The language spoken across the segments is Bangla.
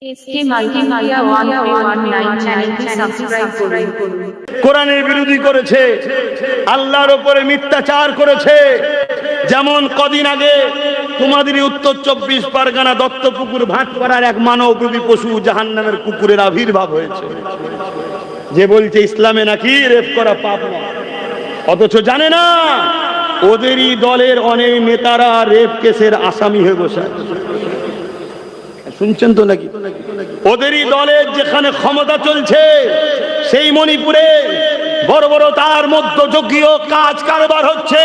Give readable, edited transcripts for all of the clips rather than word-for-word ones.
এসকে মাল্টিমিডিয়া 1319 চ্যানেলটি সাবস্ক্রাইব করুন। কোরআনের বিরোধী করেছে, আল্লাহর উপরে মিথ্যাচার করেছে। যেমন কদিন আগে তোমাদের উত্তর 24 পরগনা দত্তপুকুর ভাটপাড়ার এক মানবরূপী পশু জাহান্নামের কুকুরের আবির্ভাব হয়েছে, যে বলছে ইসলামে নাকি রেপ করা পাপ না, অথচ জানে না ওদেরই দলের অনেক নেতারা রেপ কেসের আসামি হয়ে বসে আছে। শুনছেন তো নাকি? ওদেরই দলের যেখানে ক্ষমতা চলছে সেই মণিপুরে বড় বড় তার মধ্যযুগীয় কাজ কারবার হচ্ছে।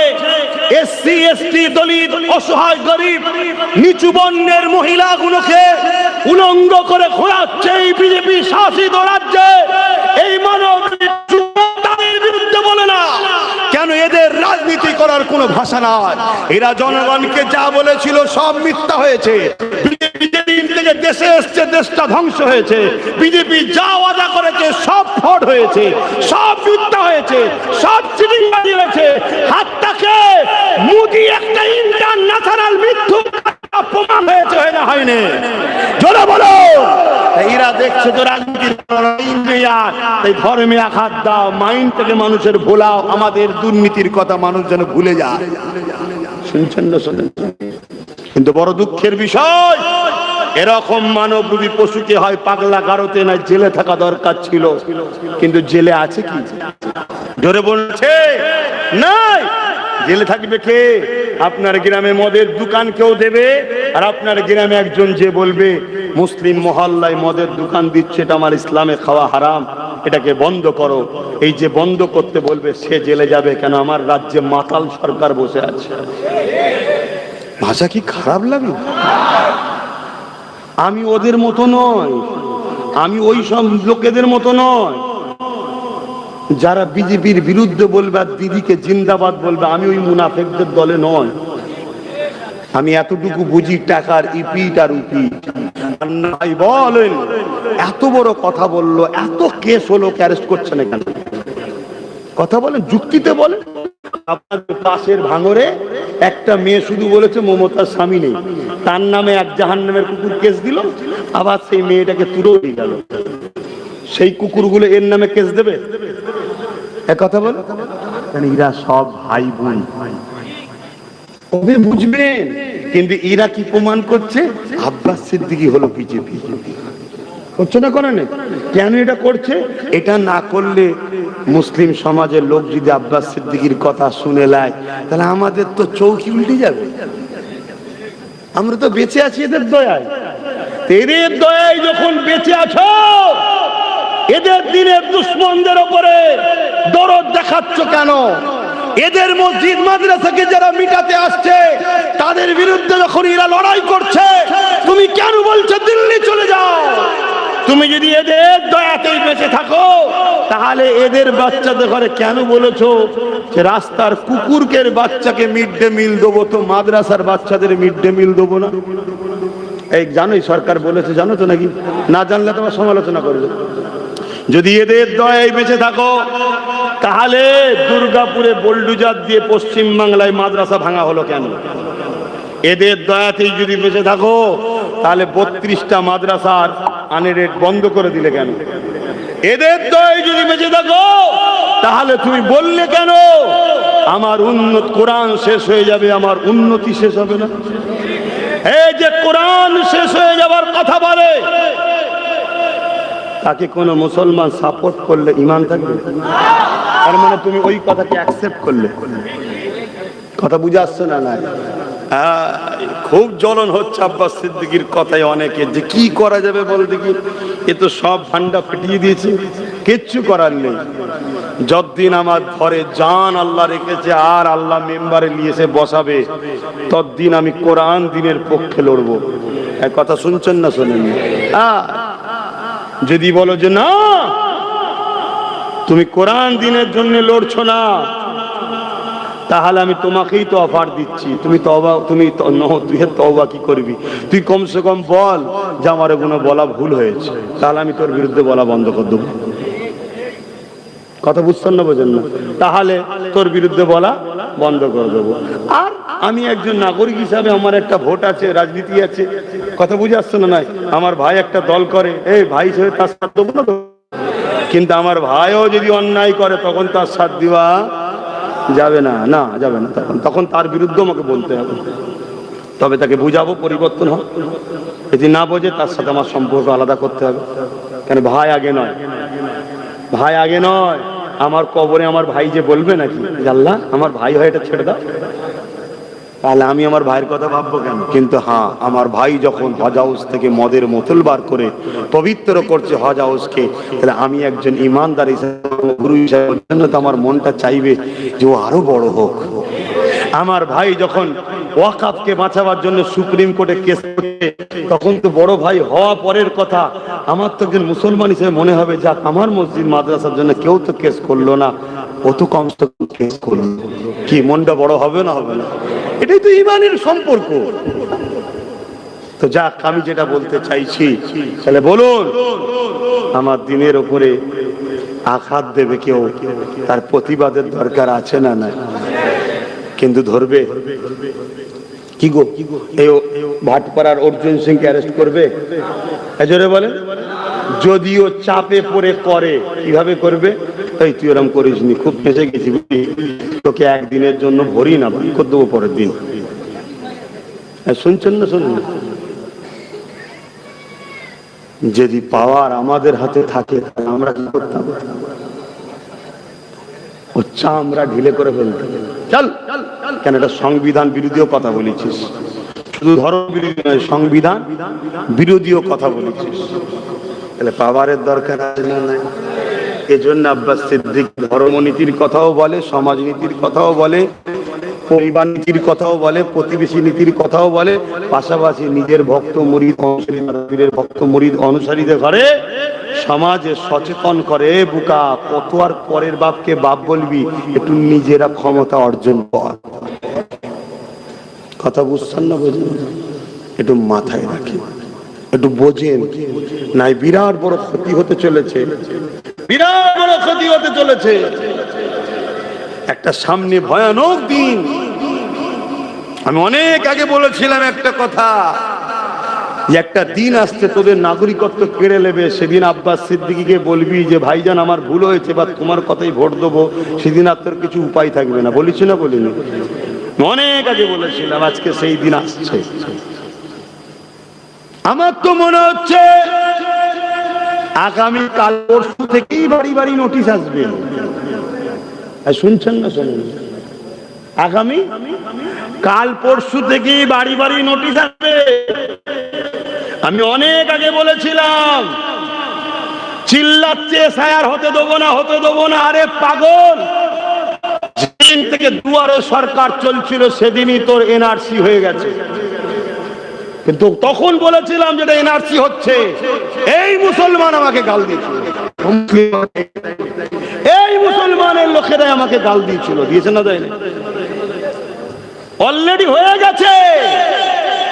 এসসি এসটি দলিত অসহায় গরিব নিচু বর্ণের মহিলাগুলোকে উলঙ্গ করে ঘোরাচ্ছে এই বিজেপি শাসিত রাজ্যে। এই মানব তাদের বিরুদ্ধে বলে না কেন? এদের রাজনীতি করার কোনো ভাষা নাই। এরা জনগণকে যা বলেছিল সব মিথ্যা হয়েছে। দেশে এসছে দেশটা ধ্বংস হয়েছে। বিজেপি যা ওয়াদা করেছে সব ফ্রড হয়েছে, সব মিথ্যা হয়েছে, সব চিটিংবাজি হয়েছে। হাতটাকে মোদি একটা ইন্টারন্যাশনাল মিথ্যু প্রমাণ হয়েছে, হয় না হয়নি? জোরে বলো। এরা দেখছে তো রাজনীতির তাই ধর্মে আঘাত দাও, মাইন্ড থেকে মানুষের ভোলাও, আমাদের দুর্নীতির কথা মানুষ যেন ভুলে যায়। শুনছেন না? শোনেন। কিন্তু বড় দুঃখের বিষয়, এরকম মানবরূপী পশুকে হয় পাগলা গারোতে না জেলে থাকা দরকার ছিল, কিন্তু জেলে আছে কি? জোরে বলছে নাই। জেলে থাকবে কে? আপনার গ্রামে মদের দোকান কেউ দেবে, আর আপনার গ্রামে একজন যে বলবে মুসলিম মহল্লায় মদের দোকান দিচ্ছে, এটা আমার ইসলামে খাওয়া হারাম, এটাকে বন্ধ করো। এই যে বন্ধ করতে বলবে সে জেলে যাবে কেন? আমার রাজ্যে মাতাল সরকার বসে আছে। ভাষা কি খারাপ লাগে? আমি ওদের মতো নয়, আমি ওই সব লোকেদের মতো নয় যারা বিজেপির বিরুদ্ধে বলবে আর দিদিকে জিন্দাবাদ বলবে। আমি ওই মুনাফেকদের দলে নয়। আমি এতটুকু বুঝি টাকার ইপিট আর উপিট। বলেন এত বড় কথা বললো, এত কেস হলো, অ্যারেস্ট করছে না কেন? কথা বলেন, যুক্তিতে বলেন। আপনাদের পাশের ভাঙরে একটা মেয়ে শুধু বলেছে মমতার স্বামী নেই, তার নামে এক জাহান্নামের কুকুর কেস দিল, আবার সেই মেয়েটাকে তুলেও নিয়ে গেল। সেই কুকুরগুলো এর নামে কেস দেবে? এক কথা বল। এরা সব ভাই বোন, কবে বুঝবেন? কিন্তু এরা কি প্রমাণ করছে? আব্বাস সিদ্দিকী হলো বিজেপি। করছে না? করে না? কেন এটা করছে? এটা না করলে মুসলিম সমাজের লোক যদি আব্বাস সিদ্দিকীর কথা শুনে লাই, তাহলে আমাদের তো চৌকি উল্টে যাবে। আমরা তো বেঁচে আছি এদের দয়ায়। এদের দয়ায় যখন বেঁচে আছো, এদের দিনের দুশ্মনদের উপরে দরদ দেখাচ্ছ কেন? এদের মসজিদ মাদ্রাসাকে যারা মিটাতে আসছে তাদের বিরুদ্ধে যখন এরা লড়াই করছে, তুমি কেন বলছো দিল্লি চলে যাও? তুমি যদি এদের দয়াতেই বেঁচে থাকো, তাহলে এদের বাচ্চাদের ঘরে কেন বলেছো যে রাস্তার কুকুরকের বাচ্চাকে মিড ডে মিল দেবো, তো মাদ্রাসার বাচ্চাদের মিড ডে মিল দেবো না? এই জানোই সরকার বলেছে, জানো তো নাকি? না জানলে তোমার সমালোচনা করবে। যদি এদের দয়ায় বেঁচে থাকো, তাহলে দুর্গাপুরে বোলডুজার দিয়ে পশ্চিম বাংলায় মাদ্রাসা ভাঙা হলো কেন? এদের দয়াতেই যদি বেঁচে থাকো, তাহলে 32টা মাদ্রাসার আনএডেড বন্ধ করে দিলে কেন? এদের দয়ায় যদি বেঁচে থাকো, তাহলে তুমি বললে কেন আমার উন্নত কোরআন শেষ হয়ে যাবে, আমার উন্নতি শেষ হবে না? এই যে কোরআন শেষ হয়ে যাবার কথা বলে, তাকে কোন মুসলমান সাপোর্ট করলে ঈমান থাকবে? তার মানে তুমি ওই কথাকে অ্যাকসেপ্ট করলে। কথা বুঝে আসছে না? না, খুব জ্বলন হচ্ছে আব্বাস সিদ্দিকীর কথায় অনেকে, যে কি করা যাবে বল দেখি। এ তো সব ভান্ডা ফেটিয়ে দিয়েছে, কিচ্ছু করার নেই। যতদিন আমার ঘরে জান আল্লাহ রেখেছে আর আল্লাহ মেম্বারে নিয়েছে বসাবে, ততদিন আমি কোরআন দিনের পক্ষে লড়বো। এক কথা শুনছেন না? শোনেন। যদি বলো যে না তুমি কোরআন দিনের জন্য লড়ছো না, তাহলে আমি তোমাকেই তো অফার দিচ্ছি। তুমি তওবা, তুই তওবা কি করবি? তুই কমসে কম বল যে আমার এগুলো বলা ভুল হয়েছে, তাহলে আমি তোর বিরুদ্ধে বলা বন্ধ করে দেবো। কথা বুঝছেন না? বোঝেন না? তাহলে তোর বিরুদ্ধে বলা বন্ধ করে দেবো। আর আমি একজন নাগরিক হিসাবে আমার একটা ভোট আছে, রাজনীতি আছে, কথা বুঝে আসছে না? নয় আমার ভাই একটা দল করে, এই ভাই হিসেবে তার সাথ দেবো না তো? কিন্তু আমার ভাইও যদি অন্যায় করে তখন তার সাথ দেওয়া যাবে না, না যাবে না। তখন তার বিরুদ্ধে আমাকে বলতে হবে, তবে তাকে বুঝাবো পরিবর্তন হোক। যদি না বোঝে তার সাথে আমার সম্পর্ক আলাদা করতে হবে। কেন ভাই আগে নয়, ভাই আগে নয়। আমার কবরে আমার ভাই যে বলবে নাকি আল্লাহ আমার ভাই হয় এটা ছেড়ে দাও, তাহলে আমি আমার ভাইয়ের কথা ভাববো কেন? কিন্তু হ্যাঁ, আমার ভাই যখন হজ হাউস থেকে মদের বোতল বার করে পবিত্র করছে হজ হাউসকে, তাহলে আমি একজন ইমানদার হিসেবে, গুরু হিসেবে আমার মনটা চাইবে যে ও আরো বড় হোক। আমার ভাই যখন ওয়াকাফকে বাঁচাবার জন্য সুপ্রিম কোর্টে কেস করছে, তখন তো বড় ভাই হওয়া পরের কথা, আমার তো একজন মুসলমান হিসেবে মনে হবে যাক আমার মসজিদ মাদ্রাসার জন্য কেউ তো কেস করলো না, ও তো কমসে কম কেস করলো, কি মনটা বড় হবে না? হবে না? এটাই তো ইমানের সম্পর্ক। তো যাক, আমি যেটা বলতে চাইছি, তাহলে বলুন, আমার দিনের ওপরে আঘাত দেবে কেউ, তার প্রতিবাদের দরকার আছে না? নাই? কিন্তু ধরবে কি গো? এই ভাটপাড়ার অর্জুন সিংকে অ্যারেস্ট করবে? জোরে বলে। যদিও চাপে পড়ে করে, কিভাবে করবে? এই তুই ওরম করিস নি, খুব ফেঁসে গেছি, তোকে একদিনের জন্য ভরি না, করে দেবো পরের দিন। শুনছেন না? শুনুন, যদি পাওয়ার আমাদের হাতে থাকে আমরা কি করতাম? ও চামড়া ঢিলে করে ফেলতে। চল কেন, এটা সংবিধান বিরোধীও কথা বলেছিস, শুধু ধর্ম বিরোধী নয়, সংবিধান বিরোধীও কথা বলেছিস, তাহলে পাওয়ারের দরকার আছে না? নাই? এজন্য আব্বাস সিদ্দিক ধর্মনীতির কথাও বলে, সমাজনীতির কথাও বলে, পরিবার নীতির কথাও বলে, প্রতিবেশী নীতির কথাও বলে, পাশাপাশি নিজের ভক্ত মুরিদ অনুসারীদের ঘরে সমাজে সচেতন করে। বুকা, কত আর পরের বাপকে বাপ বলবি, একটু নিজেরা ক্ষমতা অর্জন কর। কথা বুঝছেন না? বোঝেন? একটু মাথায় রাখি, একটু বোঝেন, নাই বিরাট বড় ক্ষতি হতে চলেছে, বিরাট বড় ক্ষতি হতে চলেছে। একটা সামনে ভয়ানক দিন। আমি অনেক আগে বলেছিলাম একটা কথা, যে একটা দিন আসছে তোদের নাগরিকত্ব কেড়ে নেবে, সেদিন আব্বাস সিদ্দিকীকে বলবি যে ভাইজান আমার ভুল হয়েছে, বা তোমার কথাই ভোট দেবো, সেদিন আর তোর কিছু উপায় থাকবে না। বলেছি না বলিনি? অনেক আগে বলেছিলাম, আজকে সেই দিন আসছে। আমার তো মনে হচ্ছে আগামী কাল পরশু থেকেই বাড়ি বাড়ি নোটিশ আসবে। শুনছেন না? শুনুন, আগামী কাল পরশু থেকেই বাড়ি বাড়ি নোটিশ আসবে। আমি অনেক আগে বলেছিলাম, চিল্লাচ্ছে এসআইআর হতে দেবো না, হতে দেবো না। আরে পাগল, যেদিন থেকে দুয়ারে সরকার চলছিল সেদিনই তোর এনআরসি হয়ে গেছে। কিন্তু তখন বলেছিলাম যেটা এনআরসি হচ্ছে, এই মুসলমান আমাকে গাল দিয়েছিল, এই মুসলমানের লোকেরাই আমাকে গাল দিয়েছিল। দিয়েছে না? দেয়নি? অলরেডি হয়ে গেছে।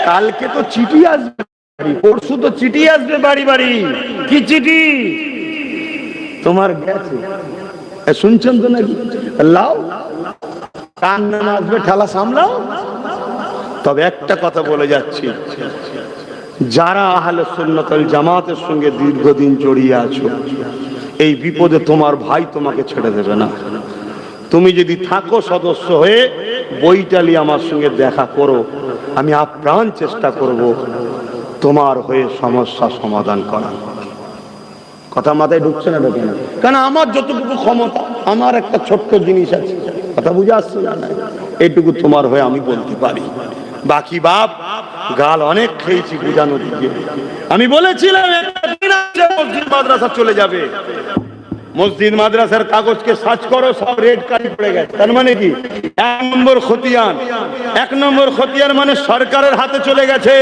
কালকে তো চিঠি আসবে, পরশু তো চিঠি আসবে বাড়ি বাড়ি। কি চিঠি? তোমার গেছে, শুনছেন তো নাকি? লাও, কান না আসবে, ঠেলা সামলাও। তবে একটা কথা বলে যাচ্ছি, যারা আহলে সুন্নাত ওয়াল জামাতের সঙ্গে দীর্ঘদিন জড়িয়ে আছো, এই বিপদে তোমার ভাই তোমাকে ছেড়ে দেবে না। তুমি যদি থাকো সদস্য হয়ে, বইটালি আমার সঙ্গে দেখা করো, আমি আপ্রাণ চেষ্টা করব তোমার হয়ে সমস্যা সমাধান করা। কথা মাথায় ঢুকছে না? ঢোকে না? কারণ আমার যতটুকু ক্ষমতা, আমার একটা ছোট্ট জিনিস আছে, কথা বুঝে আসছে না? এইটুকু তোমার হয়ে আমি বলতে পারি। বাকি বাপ গাল অনেক খেয়েছি বুঝানো দিকে। আমি বলেছিলাম মসজিদ মাদ্রাসা চলে যাবে, মসজিদ মাদ্রাসার কাগজকে সার্চ করো, সব রেড কার্ড পড়ে গেছে। তার মানে কি? এক নম্বর খতিয়ান, এক নম্বর খতিয়ান মানে সরকারের হাতে চলে গেছে।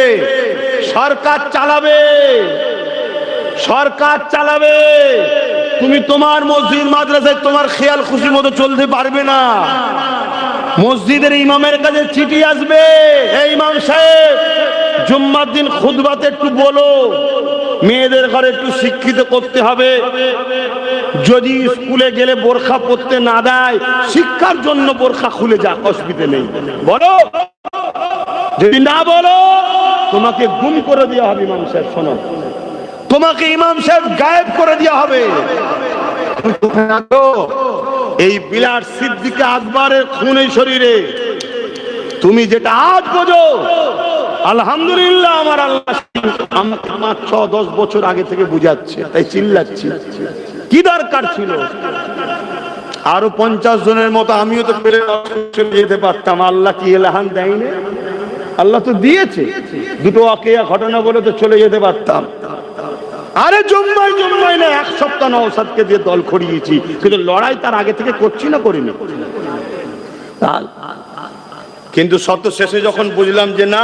সরকার চালাবে, সরকার চালাবে। তুমি তোমার মসজিদ মাদ্রাসায় তোমার খেয়াল খুশি মতো চলতে পারবে না। মসজিদের ইমামের কাছে চিঠি আসবে, এই ইমাম সাহেব জুম্মার দিন খুতবাতে একটু বলো, মেয়েদের ঘরে একটু শিক্ষিত করতে হবে। যদি স্কুলে গেলে বোরখা পরতে না দেয়, শিক্ষার জন্য বোরখা খুলে যাক, অসুবিধা নেই, বলো। যদি না বলো তোমাকে গুম করে দেওয়া হবে। ইমাম সাহেব শোনো, তোমাকে ইমাম সাহেব গায়েব করে দেওয়া হবে। এই বিলাট সিদ্দিক আকবরের খুনে শরীরে তুমি যেটা আজ বোঝো, আলহামদুলিল্লাহ আমার আল্লাহ আমাকে 5-6-10 বছর আগে থেকে বুঝাচ্ছে, তাই চিল্লাচ্ছি। কি দরকার ছিল? আরো 50 জনের মতো আমিও তো পেরে চলে যেতে পারতাম। আল্লাহ কি এলাহান দেয়নি? আল্লাহ তো দিয়েছে। দুটো অকেয়া ঘটনা বলে তো চলে যেতে পারতাম। আরে জম্মাই না, 1 সপ্তাহ নওশাদকে দিয়ে দল খড়িয়েছি, কিন্তু লড়াই তার আগে থেকে করছি না, করিনি। কিন্তু শত শেষে যখন বুঝলাম যে না,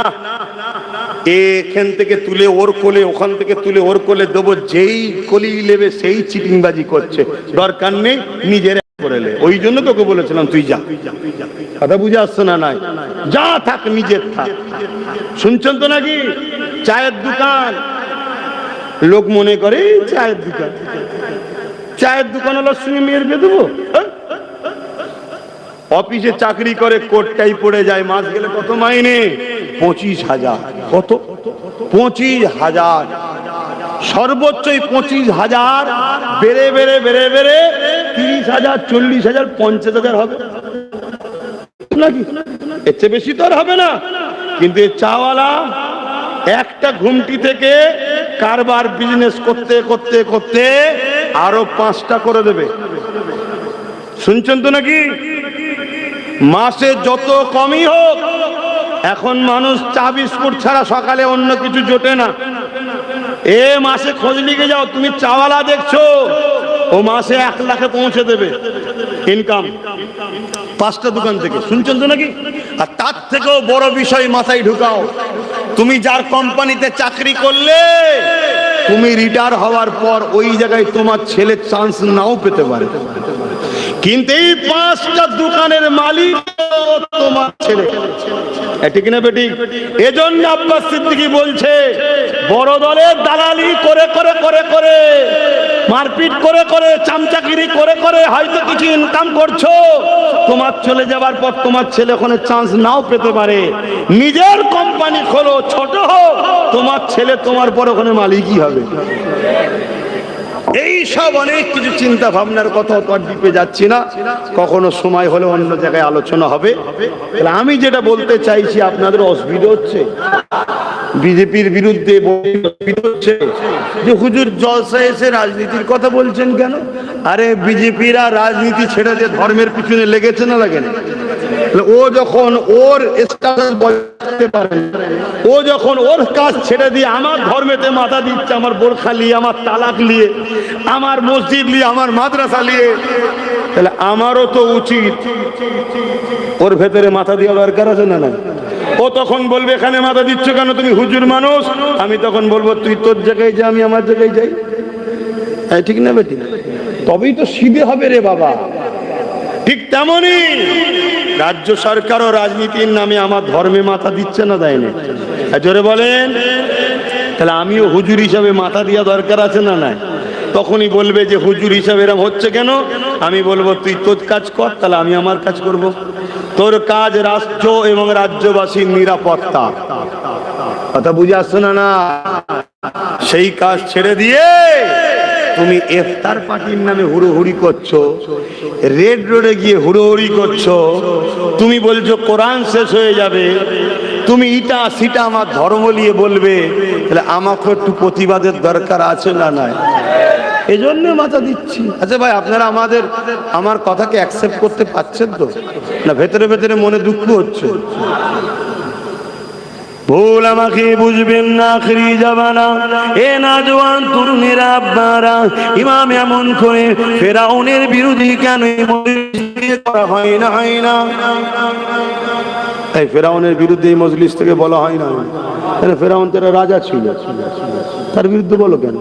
এখান থেকে তুলে ওর কোলে, ওখান থেকে তুলে ওর কোলে দেবো, যেই কলি নেবে সেই চিটিংবাজি করছে, দরকার নেই, নিজের করে নে। ওই জন্য তোকে বলেছিলাম তুই যা। কথা বুঝে আসছে না? নাই, যা থাক, নিজের থাক। শুনছেন তো নাকি? চায়ের দোকান, লোক মনে করে চায়ের দোকান, চায়ের দোকান হলো সঙ্গে মেয়ের বিয়ে দেবো। অফিসে চাকরি করে, কোটটাই পড়ে যায়, মাস গেলে কত মাইনে? 25,000। কত? 25,000। সর্বোচ্চই 25,000, বেড়ে বেড়ে বেড়ে বেড়ে 30,000, 40,000, 50,000 হবে নাকি? এর চেয়ে বেশি তো আর হবে না। কিন্তু এই চাওয়ালা একটা ঘুমটি থেকে কারবার বিজনেস করতে করতে করতে আরো 5টা করে দেবে। শুনছেন তো নাকি? মাসে যত কমই হোক, এখন মানুষ চা বিস্কুট ছাড়া সকালে অন্য কিছু জোটে না। এ মাসে খোঁজ লিখে যাও, তুমি চাওয়ালা দেখছো, ও মাসে 1 লাখে পৌঁছে দেবে ইনকাম 5টা দোকান থেকে। শুনছেন তো নাকি? আর তার থেকেও বড় বিষয় মাথায় ঢুকাও, তুমি যার কোম্পানিতে চাকরি করলে, তুমি রিটায়ার হওয়ার পর ওই জায়গায় তোমার ছেলে চান্স নাও পেতে পারে, কিন্তু এই 5টা দোকানের মালিক তোমার ছেলে। ঠিক না বেটি? এজন্য আব্বাস সিদ্দিকী বলছে, বড় দলের দালালি করে করে করে করে, মারপিট করে করে, চামচাগিরি করে করে হয়তো কিছু ইনকাম করছো, তোমার চলে যাবার পর তোমার ছেলে ওখানে চান্স নাও পেতে পারে। নিজের কোম্পানি খোলো, ছোট হোক, তোমার ছেলে তোমার পর ওখানে মালিকই হবে। এই সব অনেক কিছু চিন্তা ভাবনার কথা তো আর ডিপে যাচ্ছি না, কখনো সময় হলে অন্য জায়গায় আলোচনা হবে। তাহলে আমি যেটা বলতে চাইছি, আপনাদের অসুবিধা হচ্ছে বিজেপির বিরুদ্ধে হচ্ছে যে হুজুর জলসায় এসে রাজনীতির কথা বলছেন কেন? আরে বিজেপিরা রাজনীতি ছেড়ে দিয়ে ধর্মের পিছনে লেগেছে না লাগে না? ও যখন ওর স্ট্যাটাস বজায় পারে, ও যখন ওর কাজ ছেড়ে দিয়ে আমার ধর্মেতে মাথা দিচ্ছে, আমার বোরখা নিয়ে, আমার তালাক নিয়ে, আমার মসজিদ নিয়ে, আমার মাদ্রাসা নিয়ে, তাহলে আমারও তো উচিত ওর ভেতরে মাথা দেওয়া দরকার আছে না? না, ও তখন বলবে এখানে মাথা দিচ্ছ কেন, তুমি হুজুর মানুষ। আমি তখন বলবো তুই তোর জায়গায় যা, আমি আমার জায়গায় যাই। ঠিক না বেটি? তবেই তো সিধে হবে রে বাবা। ঠিক তেমনি রাজ্য সরকারও রাজনীতির নামে আমার ধর্মে মাথা দিচ্ছে না, দেয়নি? জোরে বলেন। তাহলে আমিও হুজুর হিসাবে মাথা দেওয়া দরকার আছে না? নাই? তখনই বলবে যে হুজুর হিসাবে এরকম হচ্ছে কেন? আমি বলবো তুই তোর কাজ কর, তাহলে আমি আমার কাজ করব। তোর কাজ রাষ্ট্র এবং রাজ্যবাসীর নিরাপত্তা। কথা বুঝে আসছে না? না, সেই কাজ ছেড়ে দিয়ে তুমি ইফতার পার্টির নামে হুড়োহুড়ি করছো, রেড রোডে গিয়ে হুড়োহুড়ি করছো, তুমি বলছো কোরআন শেষ হয়ে যাবে, তুমি ইটা সিটা আমার ধর্ম নিয়ে বলবে, তাহলে আমাকে একটু প্রতিবাদের দরকার আছে না? নাই? এজন্য মাথা দিচ্ছি। আচ্ছা ভাই, আপনারা আমার কথাকে অ্যাকসেপ্ট করতে পারছেন তো না? ভেতরে ভেতরে মনে দুঃখ হচ্ছে? ভুল আমাকে বুঝবেন না, আখরি জামানা এ নওজোয়ান তরুণেরা, আপনারা ইমাম এমন করে ফেরাউনের বিরোধী কেন করা হয় না? হয় না, এই ফেরাউনের বিরুদ্ধে এই মজলিস থেকে বলা হয় না? ফেরাউন তো রাজা ছিল, তার বিরুদ্ধে বলো কেন?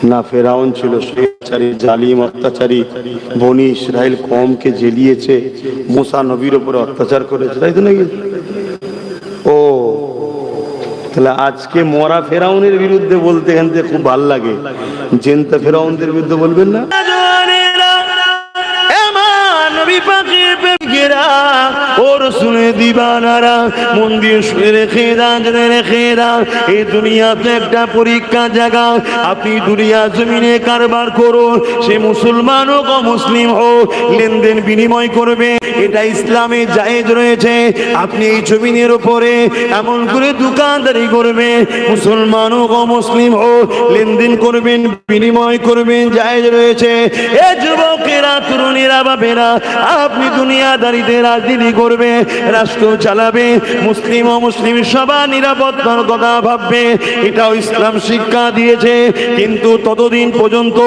না, ফেরাউন ছিল স্বৈরাচারী, জালিম, অত্যাচারী, বনি ইসরাইল কওমকে জেলিয়েছে, মুসা নবীর উপরে অত্যাচার করেছে, তাই তো নাকি? ও তাহলে আজকে মরা ফেরাউনের বিরুদ্ধে বলতে এখান থেকে খুব ভালো লাগে, জেনতা ফেরাউনদের বিরুদ্ধে বলবেন না? যুবকেরা ও রাসূলের দিবানারা, মন দিয়ে শুনে রেখে দাও, জেনে রেখে দাও, এই দুনিয়াতে একটা পরীক্ষা জায়গা। আপনি দুনিয়া জমিনে কারবার করুন, সে মুসলমান হোক অমুসলিম হোক, লেনদেন বিনিময় করবে, এটা ইসলামে জায়েজ রয়েছে। আপনি এই জমিনের উপরে এমন করে দোকানদারি করবে, মুসলমান হোক অমুসলিম হোক, লেনদেন করবেন, বিনিময় করবেন, জায়েজ রয়েছে। এ যুবকেরা, তরুণীরা, বাপেরা, আপনি দুনিয়াদারিতে রাজনীতি করবে, রাষ্ট্র চালাবে, মুসলিম অমুসলিম সবার নিরাপত্তার কথা ভাববে, এটাও ইসলাম শিক্ষা দিয়েছে। কিন্তু ততদিন পর্যন্ত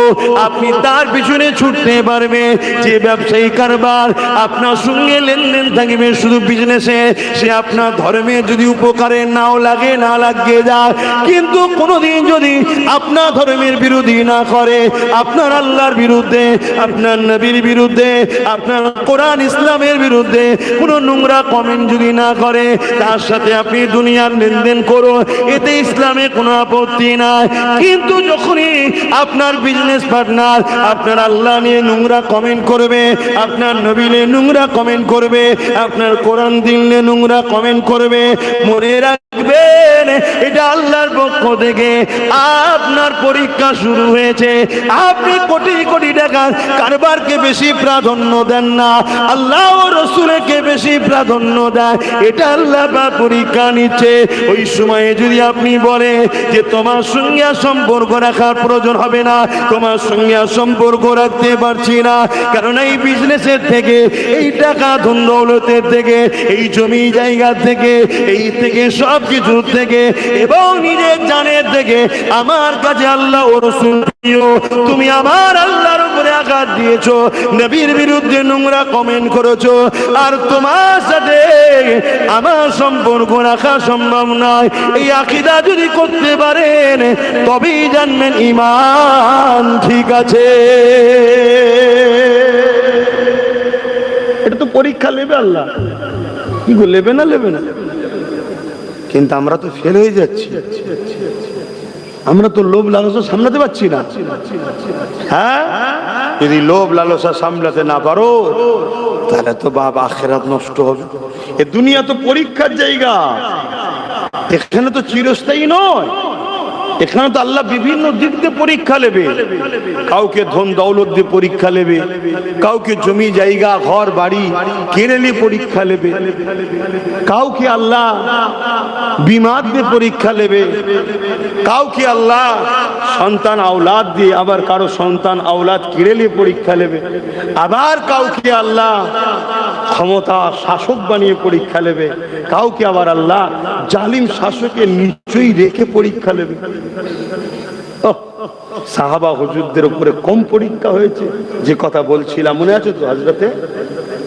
আপনি তার পিছনে ছুটতে পারবে যে ব্যবসায়ী কারবার আপনার সঙ্গে লেনদেন থাকবে শুধু বিজনেসে, সে আপনার ধর্মের যদি উপকারে নাও লাগে, না লাগিয়ে যায়, কিন্তু কোনোদিন যদি আপনার ধর্মের বিরোধী না করে, আপনার আল্লাহর বিরুদ্ধে, আপনার নবীর বিরুদ্ধে, আপনার কোরআন ইসলামের বিরুদ্ধে কোনো নোংরা কমেন্ট যদি না করে, তার সাথে আপনি দুনিয়ার লেনদেন করো, এতে ইসলামে কোনো আপত্তি নাই। কিন্তু যখনই আপনার বিজনেস পার্টনার আপনার আল্লাহ নিয়ে নোংরা কমেন্ট করবে, আপনার নবী নিয়ে নোংরা কমেন্ট করবে, আপনার কোরআন দিন নিয়ে নোংরা কমেন্ট করবে, মনে রাখবেন এটা আল্লাহর পক্ষ থেকে আপনার পরীক্ষা শুরু হয়েছে। আপনি কোটি কোটি টাকার কারবারকে বেশি প্রাধান্য দেন না, আল্লাহ ও রাসূলকে বেশি প্রাধান্য দেয়, এটা আল্লাহ পাক পরীক্ষা নিচ্ছে। ওই সময়ে যদি আপনি বলে যে তোমার সঙ্গে সম্পর্ক রাখার প্রয়োজন হবে না, তোমার সঙ্গে সম্পর্ক রাখতে পারছি না, কারণ এই বিজনেসের থেকে, এই টাকা ধন দৌলতের থেকে, এই জমি জায়গা থেকে, এই থেকে সব কিছু থেকে এবং নিজের জানের থেকে আমার কাছে আল্লাহ ও রাসূল প্রিয়, তুমি আমার আল্লাহর উপরে আঘাত দিয়েছো, নবীর বিরুদ্ধে নোংরা কমেন্ট করেছো, আর তোমার সাথে আমার সম্পর্ক রাখা সম্ভব নয়। এই আকীদা যদি করতে পারেন তবেই জানবেন ঈমান ঠিক আছে। এটা তো পরীক্ষা নেবে আল্লাহ, কি গো, নেবে না? নেবে না? কিন্তু আমরা তো ফেল হয়ে যাচ্ছি, আমরা তো লোভ লালসা সামলাতে পারছি না। হ্যাঁ, যদি লোভ লালসা সামলাতে না পারো তাহলে তো বাপ আখিরাত নষ্ট হবে। এ দুনিয়া তো পরীক্ষার জায়গা, এখানে তো চিরস্থায়ী নয়, এখানে তো আল্লাহ বিভিন্ন দিক দিয়ে পরীক্ষা নেবে। কাউকে ধন দৌলত দিয়ে পরীক্ষা নেবে, কাউকে জমি জায়গা ঘর বাড়ি কিনে নিয়ে পরীক্ষা নেবে, কাউকে আল্লাহ বিমার দিয়ে পরীক্ষা নেবে, কাউকে আল্লাহ সন্তান আওলাদ দিয়ে, আবার কারো সন্তান আওলাদ কিনে নিয়ে পরীক্ষা নেবে, আবার কাউকে আল্লাহ ক্ষমতা শাসক বানিয়ে পরীক্ষা নেবে, কাউকে আবার আল্লাহ জালিম শাসকের নিচেই রেখে পরীক্ষা নেবে। সাহাবা হুজুরদের উপরে কম পরীক্ষা হয়েছে? যে কথা বলছিলাম মনে আছে তো, হযরতে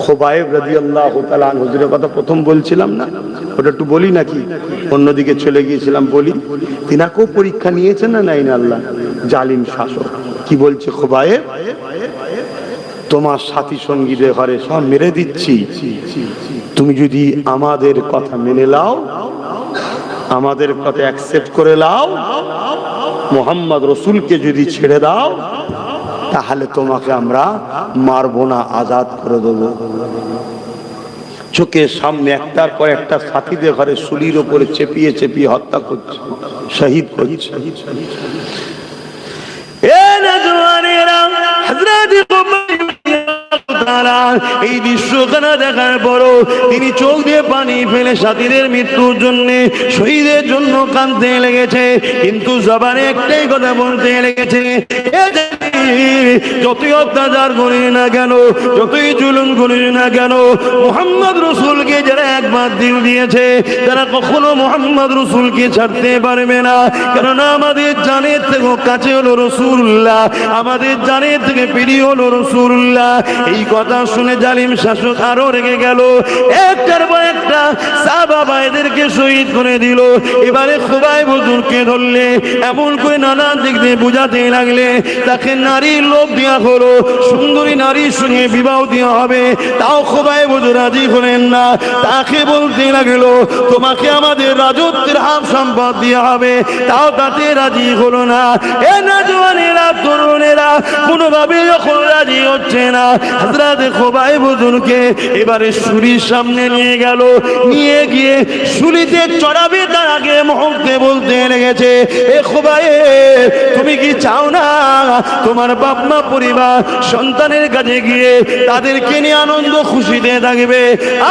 খুবাইব রাদিয়াল্লাহু তাআলা আনহু হুজুরের কথা প্রথম বলছিলাম না, ওটা একটু বলি নাকি? অন্যদিকে চলে গিয়েছিলাম, বলি। তিনাকেও পরীক্ষা নিয়েছেন না নাই না আল্লাহ? জালিম শাসক কি বলছে, খুবাইব তোমার সাথী সঙ্গীদের ঘরে সব মেরে দিচ্ছি, তুমি যদি আমাদের কথা মেনে নাও, আমাদের কথা অ্যাকসেপ্ট করে নাও, মুহাম্মদ রাসূলকে যদি ছেড়ে দাও, তাহলে তোমাকে আমরা মারবো না, আজাদ করে দেবো। চোখের সামনে একটার পর একটা সাথীদের ঘরে শুলির উপরে চেপিয়ে চেপিয়ে হত্যা করছে, শহীদ করছে। এই দৃশ্যখানা দেখার পরও তিনি চোখ দিয়ে পানি ফেলে সাথীদের মৃত্যুর জন্য, শহীদের জন্য কাঁদতে লেগেছে, কিন্তু জবানে একটাই কথা বলতে লেগেছে, যতই অত্যাচার করি না কেন, যতই জুলুম করি না কেন, মুহাম্মদ রাসূলকে যারা একবার দিল দিয়েছে তারা কখনো মুহাম্মদ রাসূলকে ছাড়তে পারবে না। কেননা আমাদের জানের থেকে কাছে হলো রাসূলুল্লাহ, আমাদের জানের থেকে প্রিয় হলো রাসূলুল্লাহ। এই কথা শুনে জালিম শাসক আরো রেগে গেল, একটার পর একটা সাহাবা ভাইদেরকে শহীদ করে দিল। এবারে খুবাইব হুজুরকে ধরলে, এমন করে নানান দিক দিয়ে বুঝাতে লাগলে, তাকে নারীর লোভ দেওয়া হলো, সুন্দরী নারীর সঙ্গে বিবাহ দেওয়া হবে, তাও খুবাইব হুজুর রাজি হলেন না। তাকে বলতে লাগলো, তোমাকে আমাদের রাজত্বের হাফ সম্পদ দেওয়া হবে, তাও তাতে রাজি হলো না। এ নওজওয়ানেরা, তরুণেরা, কোনোভাবে যখন রাজি হচ্ছে না, হযরত খুবাইব হুজুরকে এবারে শুলির সামনে নিয়ে গেল। নিয়ে গিয়ে শুলিতে চড়াবে তার আগে মুহূর্তে বলতে লেগেছে, এ খুবাইব, তুমি কি চাও না তোমার বাপ মা পরিবার সন্তানের কাছে গিয়ে তাদেরকে নিয়ে আনন্দ খুশিতে থাকবে,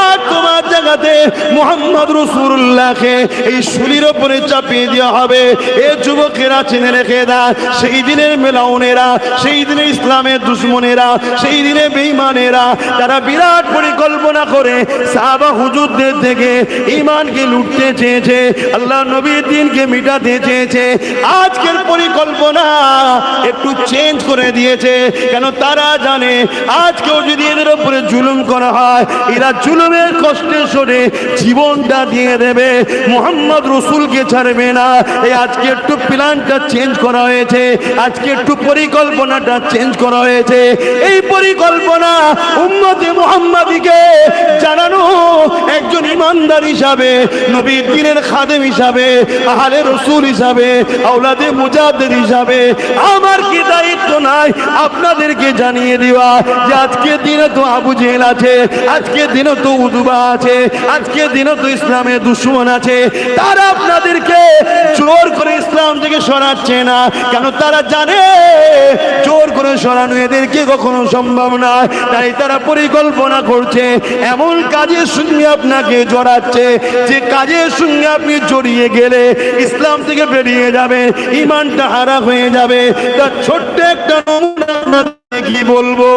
আর তোমার জায়গাতে মুহাম্মদ রাসূলুল্লাহকে এই শুলির উপরে চাপিয়ে দেওয়া হবে? এ যুবকেরা চিনে রেখে দাও, সেই দিনের মেলাউনেরা, সেই দিনে ইসলামের দুশ্মনেরা, সেই দিনে বেঈমানেরা, তারা বিরাট পরিকল্পনা করে সাহাবা হুজুরদের থেকে ঈমানকে লুটতে চেয়েছে, আল্লাহ নবীর দ্বীনকে মিটাতে চেয়েছে। আজকের পরিকল্পনা একটু চেঞ্জ করে দিয়েছে। কেন? তারা জানে আজকেও যদি এদের উপরে জুলুম করা হয়, এরা জুলুমের কষ্টে সরে জীবনটা দিয়ে দেবে, মুহাম্মদ রাসূলকে ছাড়বে না। এই আজকে একটু প্ল্যানটা চেঞ্জ করা হয়েছে, আজকে একটু পরিকল্পনাটা চেঞ্জ করা হয়েছে। এই পরিকল্পনা উম্মতে মুহাম্মাদিকে জানানো, একজন ইমানদার হিসাবে, নবীর দ্বীনের খাদেম হিসাবে, আহলে রাসূল হিসাবে, আওলাদে মুজাদ্দিদ হিসাবে আমার কি দায়িত্ব নাই আপনাদেরকে জানিয়ে দেওয়া যে আজকে দিনে তো আবু জেহেল আছে, আজকে দিনে তো উদবা আছে, আজকে দিনে তো ইসলামের দুশমন আছে, তারা আপনাদেরকে জোর করে ইসলাম থেকে সরাচ্ছে না। কেন? তারা জানে জোর করে সরানো এদেরকে কখনো সম্ভব নয়। তাই তারা পরিকল্পনা করছে, এমন কাজের সঙ্গে আপনাকে জড়াচ্ছে যে কাজের সঙ্গে আপনি জড়িয়ে গেলে ইসলাম থেকে বেরিয়ে যাবে, ঈমানটা হারা হয়ে যাবে। তার ছোট্ট একটা নমুনা কি বলবো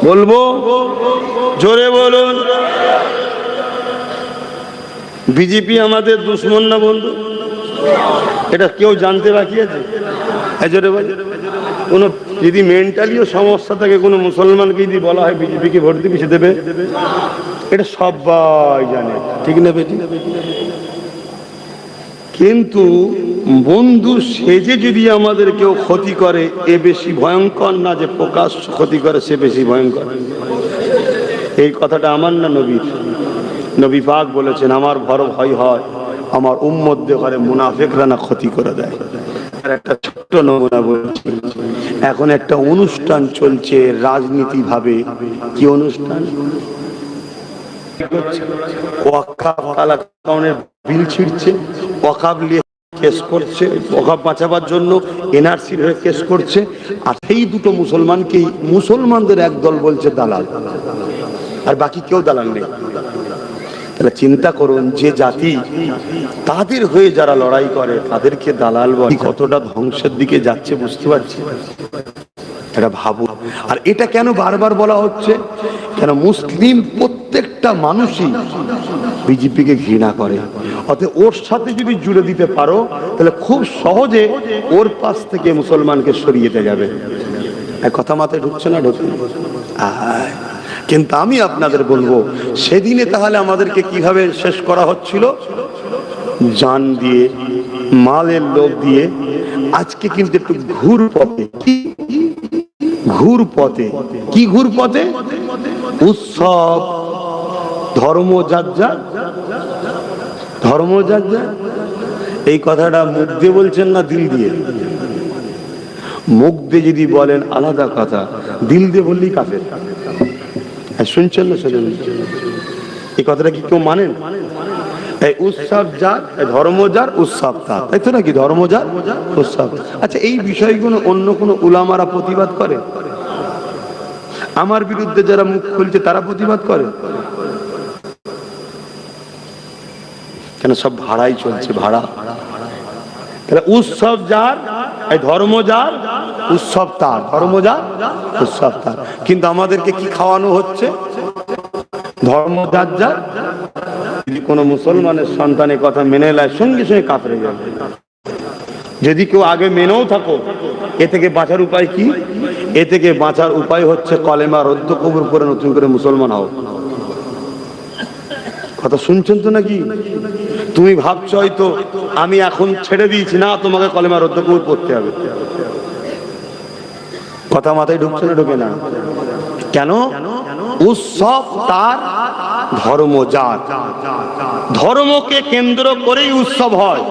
বলবো জোরে বলুন। বিজেপি আমাদের দুশ্মন না বন্ধু? এটা কেউ জানতে বাকি আছে? জোরে বল। কোনো যদি মেন্টালিও সমস্যা থাকে কোনো মুসলমানকে যদি বলা হয় বিজেপিকে ভোট দিবি, সে দেবে, এটা সবাই জানে, ঠিক না বেটি? কিন্তু বন্ধু সেজে যদি আমাদের কেউ ক্ষতি করে, এ বেশি ভয়ঙ্কর না যে প্রকাশ্য ক্ষতি করে, সে বেশি ভয়ঙ্কর। এই কথাটা আমার না নবীর। নবী পাক বলেছেন, আমার বড় ভয় হয় আমার উম্মতদের ঘরে মুনাফিকরা না ক্ষতি করে দেয়। আর একটা ছোট্ট নমুনা বলছি, এখন একটা অনুষ্ঠান চলছে রাজনীতি ভাবে। কি অনুষ্ঠান? ওয়াকাফ আলাকাউনের বিল ছিড়ছে, ওয়াকাফ নিয়ে কেস করছে, ওয়াকাফ বাঁচাবার জন্য এনআরসির হয়ে কেস করছে। আর সেই দুটো মুসলমানকেই মুসলমানদের একদল বলছে দালাল, আর বাকি কেউ দালাল নেই। তাহলে চিন্তা করুন, যে জাতি তাদের হয়ে যারা লড়াই করে তাদেরকে দালাল বলে, কতটা ধ্বংসের দিকে যাচ্ছে বুঝতে পারছি। এটা ভাবুন। আর এটা কেন বারবার বলা হচ্ছে? কেন? মুসলিম প্রত্যেকটা মানুষই বিজেপিকে ঘৃণা করে, অতএব ওর সাথে যদি জুড়ে দিতে পারো তাহলে খুব সহজে ওর পাশ থেকে মুসলমানকে সরিয়ে দেওয়া যাবে। কথা মাথায় ঢুকছে না? ঢুকছে। কিন্তু আমি আপনাদের বলবো, সেদিনে তাহলে আমাদেরকে কিভাবে শেষ করা হচ্ছিল? জান দিয়ে, মালের লোভ দিয়ে। আজকে কিন্তু একটু ঘুর পথে। ঘুর পথে কি? ঘুর পথে উৎসব, ধর্ম যার যার, ধর্ম যার যার। এই কথাটা মুখ দিয়ে বলছেন না দিল দিয়ে? মুখ দিয়ে যদি বলেন আলাদা কথা, দিল দিয়ে বললেই কাফের। শুনছেন না? এই কথাটা কি কেউ মানেন? এই উৎসব যার, ধর্ম যার, উৎসব তার, তাই তো নাকি? ধর্ম যার, উৎসব। আচ্ছা, এই বিষয়গুলো অন্য কোনো উলামারা প্রতিবাদ করে? আমার বিরুদ্ধে যারা মুখ খুলছে তারা প্রতিবাদ করে কেন? সব ভাড়াই চলছে, ভাড়া। তাহলে উৎসব যার, এই ধর্ম যার, উৎসব তার, ধর্ম যার, উৎসব তার। কিন্তু আমাদেরকে কি খাওয়ানো হচ্ছে? ধর্ম যার যার। যদি কোনো মুসলমানের সন্তানের কথা মেনে নেয়, সঙ্গে সঙ্গে কাফের হয়ে যাবে। যদি কেউ আগে মেনেও থাকো, এ থেকে বাঁচার উপায় কি? এ থেকে বাঁচার উপায় হচ্ছে কলেমা রদ্দ কবুল করে নতুন করে মুসলমান হও। কথা শুনছেন তো নাকি? তুমি ভাবছো হয়তো আমি এখন ছেড়ে দিয়েছি, না, তোমাকে কলেমা রদ্দ কবুল করতে হবে। কথা মাথায় ঢুকছে না? ঢুকে না? কেন? উৎসব তার ধর্মজাত, ধর্মকে কেন্দ্র করেই উৎসব হয়।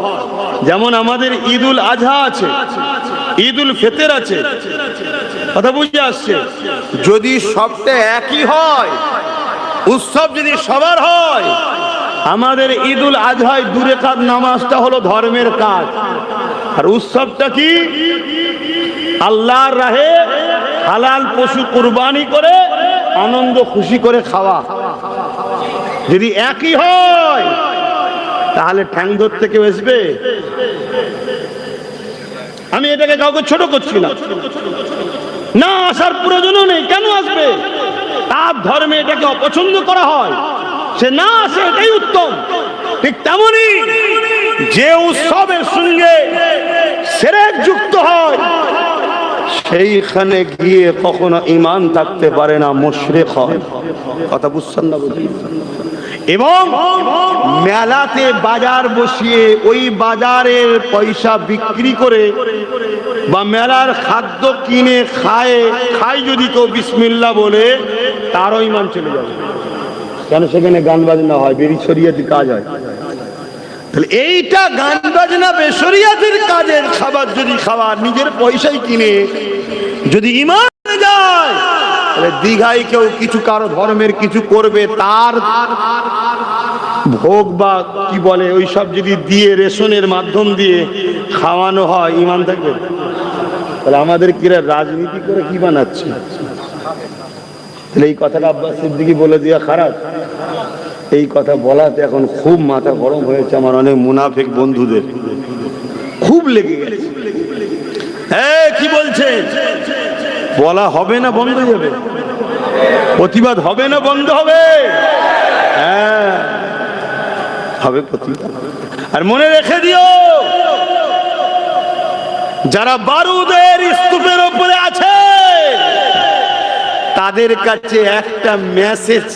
যেমন আমাদের ঈদুল আজহা আছে, ঈদুল ফিতর আছে, কথা বুঝে আসছে? যদি সবটা একই হয়, উৎসব যদি সবার হয়, আমাদের ঈদুল আজহায় 2 রাকাত নামাজটা হলো ধর্মের কাজ, আর উৎসবটা কি? আল্লাহর রাহে হালাল পশু কুরবানি করে আনন্দ খুশি করে খাওয়া। যদি একই হয় তাহলে ঠ্যাং ধরতে কেউ আসবে? আমি এটাকে কাউকে ছোট করছি না, না আসার প্রয়োজনও নেই। কেন আসবে? তার ধর্মে এটাকে অপছন্দ করা হয়, সে না আসে, এটাই উত্তম। ঠিক তেমনি যে উৎসবের সঙ্গে শিরক যুক্ত হয় সেইখানে গিয়ে কখনো ঈমান থাকতে পারে না, মুশরিক হয়। কথা বুঝছেন না? এবং মেলাতে বাজার বসিয়ে ওই বাজারের পয়সা বিক্রি করে বা মেলার খাদ্য কিনে খায় যদি কেউ বিসমিল্লাহ বলে, তারও ঈমান চলে যাবে। কেন? সেখানে গান বাজনা হয়, বেরি শরিয়তি কাজ হয়। তাহলে এইটা গান বাজনা বেশরিয়াতের কাজের খাবার যদি খাবার নিজের পয়সায় কিনে যদি ঈমান যায়, তাহলে দীঘায় কেউ কিছু কারো ধর্মের কিছু করবে, তার ভোগ বা কি বলে ওই সব যদি দিয়ে রেশনের মাধ্যম দিয়ে খাওয়ানো হয়, ঈমান থাকবে? তাহলে আমাদের কিরা রাজনীতি করে কি বানাচ্ছে? তাহলে এই কথাটা আব্বাস সিদ্দিকী বলে দেওয়া খারাপ? এই কথা বলাতে এখন খুব মাথা গরম হয়েছে আমার অনেক মুনাফিক বন্ধুদের, খুব লেগে গেছে। কি বলছে? বলা হবে না বন্ধ হয়ে যাবে? প্রতিবাদ হবে না বন্ধ হবে? হ্যাঁ হবে প্রতিবাদ। আর মনে রেখে দিও, যারা বারুদের স্তূপের উপরে আছে তাদের কাছে একটা মেসেজ,